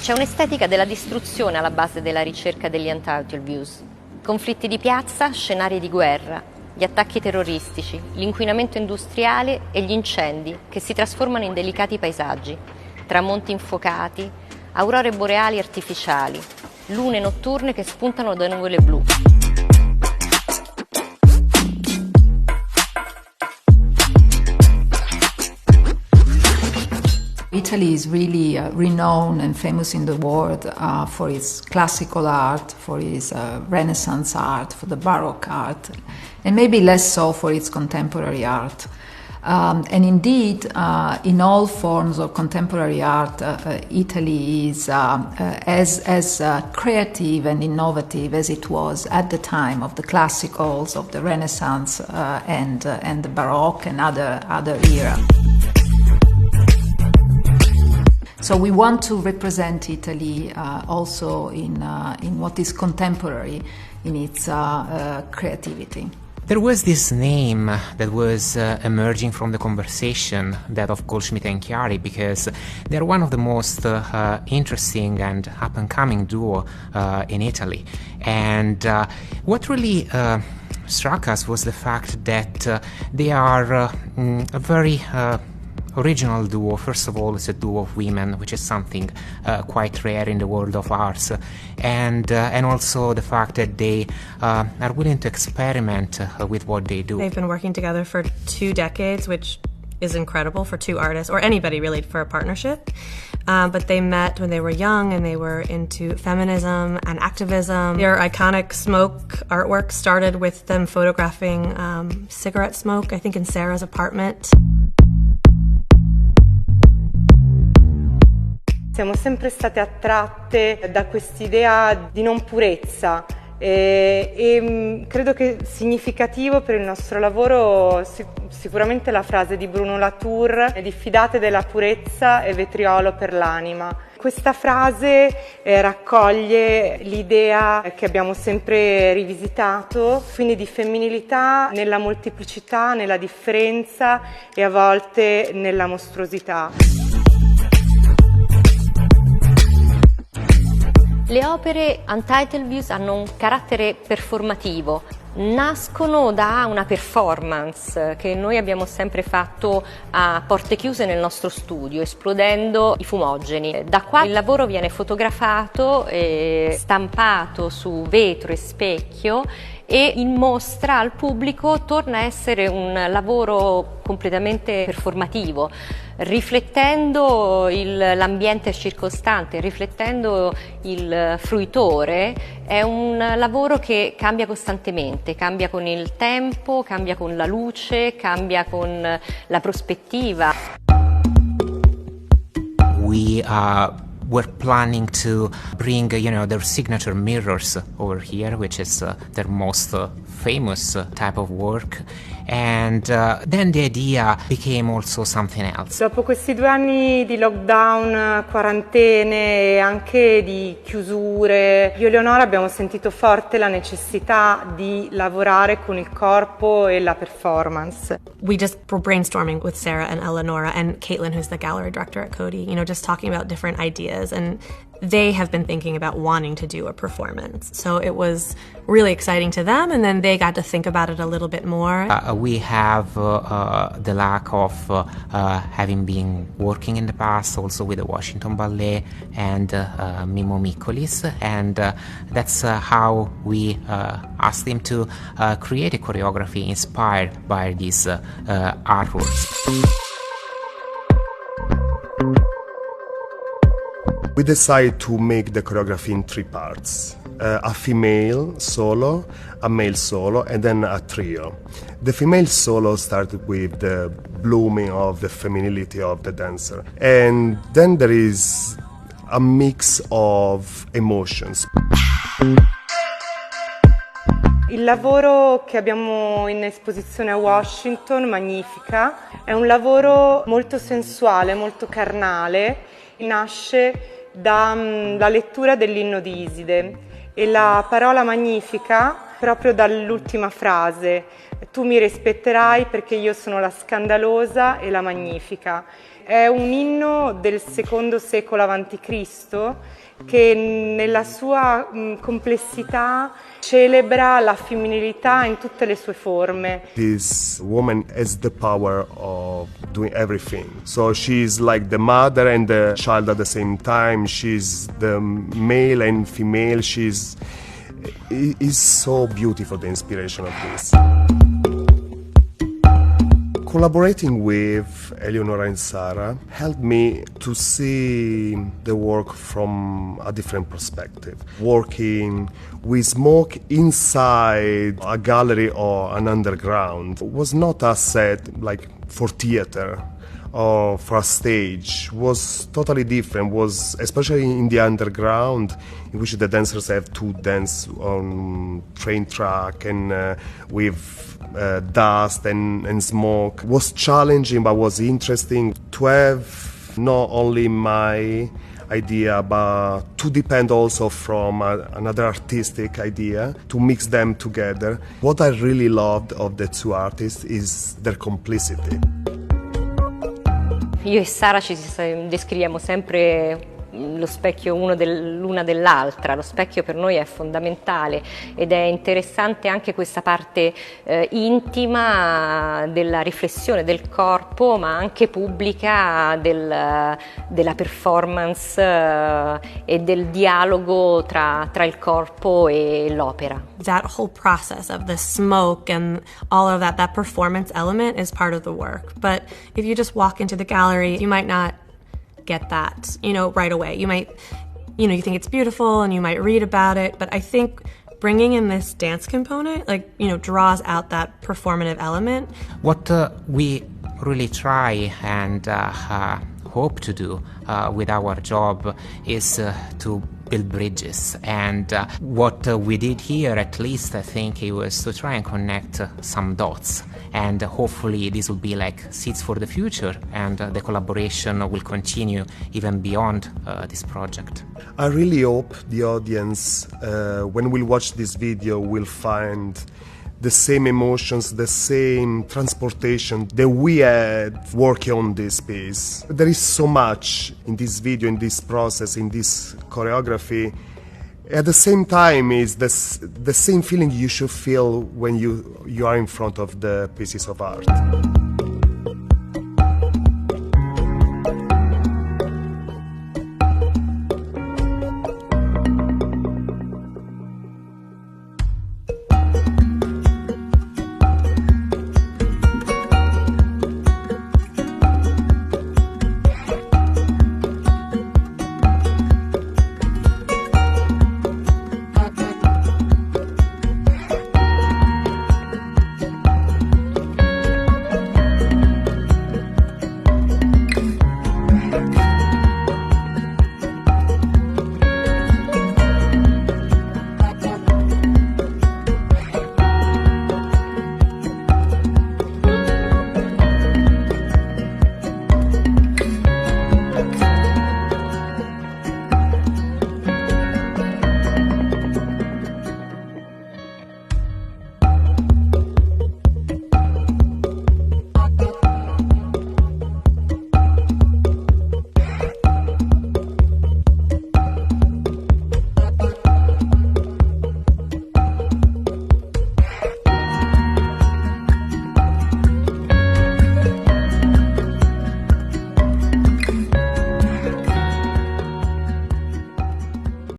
C'è un'estetica della distruzione alla base della ricerca degli untitled views. Conflitti di piazza, scenari di guerra, gli attacchi terroristici, l'inquinamento industriale e gli incendi che si trasformano in delicati paesaggi, tramonti infuocati, aurore boreali artificiali, lune notturne che spuntano da nuvole blu. Italy is really renowned and famous in the world for its classical art, for its Renaissance art, for the Baroque art, and maybe less so for its contemporary art. And indeed, in all forms of contemporary art, Italy is as creative and innovative as it was at the time of the classicals, of the Renaissance, and the Baroque and other era. So we want to represent Italy also in what is contemporary in its creativity. There was this name that was emerging from the conversation, that of Goldschmidt and Chiari, because they're one of the most interesting and up-and-coming duo in Italy. And what really struck us was the fact that they are a very original duo. First of all, it's a duo of women, which is something quite rare in the world of arts, and also the fact that they are willing to experiment with what they do. They've been working together for 2 decades, which is incredible for 2 artists, or anybody really, for a partnership. But they met when they were young and they were into feminism and activism. Their iconic smoke artwork started with them photographing cigarette smoke, I think in Sarah's apartment. Siamo sempre state attratte da quest'idea di non purezza e credo che significativo per il nostro lavoro sicuramente la frase di Bruno Latour: diffidate della purezza e vetriolo per l'anima. Questa frase raccoglie l'idea che abbiamo sempre rivisitato, quindi di femminilità nella molteplicità, nella differenza e a volte nella mostruosità. Le opere untitled views hanno un carattere performativo, nascono da una performance che noi abbiamo sempre fatto a porte chiuse nel nostro studio, esplodendo i fumogeni. Da qua il lavoro viene fotografato e stampato su vetro e specchio e in mostra al pubblico torna a essere un lavoro completamente performativo, riflettendo l'ambiente circostante, riflettendo il fruitore. È un lavoro che cambia costantemente, cambia con il tempo, cambia con la luce, cambia con la prospettiva. We're planning to bring, their signature mirrors over here, which is their most famous type of work. And then the idea became also something else. Dopo questi 2 anni di lockdown, quarantene e anche di chiusure, io e Leonora abbiamo sentito forte la necessità di lavorare con il corpo e la performance. We just were brainstorming with Sarah and Eleonora and Caitlin, who's the gallery director at Coady, just talking about different ideas, and they have been thinking about wanting to do a performance. So it was really exciting to them, and then they got to think about it a little bit more. We have the luck of having been working in the past also with the Washington Ballet and Mimmo Miccolis, and that's how we asked them to create a choreography inspired by these artworks. We decided to make the choreography in 3 parts. A female solo, a male solo, and then a trio. The female solo started with the blooming of the femininity of the dancer. And then there is a mix of emotions. Il lavoro che abbiamo in esposizione a Washington, MAGNIFICA, è un lavoro molto sensuale, molto carnale. Nasce dalla lettura dell'inno di Iside e la parola magnifica proprio dall'ultima frase: tu mi rispetterai perché io sono la scandalosa e la magnifica. È un inno del secondo secolo a.C. che nella sua complessità celebra la femminilità in tutte le sue forme. This woman has the power of doing everything. So she's like the mother and the child at the same time. She's the male and female. It's so beautiful, the inspiration of this. Collaborating with Eleonora and Sara helped me to see the work from a different perspective. Working with smoke inside a gallery or an underground was not a set like for theater or for a stage. Was totally different. Was especially in the underground, in which the dancers have to dance on train track and with dust and smoke. Was challenging, but was interesting to have not only my idea, but to depend also from another artistic idea, to mix them together. What I really loved of the two artists is their complicity. Io e Sara ci descriviamo sempre lo specchio l'una dell'altra. Lo specchio per noi è fondamentale ed è interessante anche questa parte intima della riflessione del corpo, ma anche pubblica della performance e del dialogo tra il corpo e l'opera. That whole process of the smoke and all of that performance element is part of the work. But if you just walk into the gallery, you might not get that, right away. You might, you think it's beautiful and you might read about it, but I think bringing in this dance component, draws out that performative element. What we really try and hope to do with our job is to build bridges, and what we did here, at least I think, it was to try and connect some dots, and hopefully this will be like seeds for the future, and the collaboration will continue even beyond this project. I really hope the audience, when we'll watch this video, will find the same emotions, the same transportation that we had working on this piece. There is so much in this video, in this process, in this choreography. At the same time, it's the same feeling you should feel when you are in front of the pieces of art.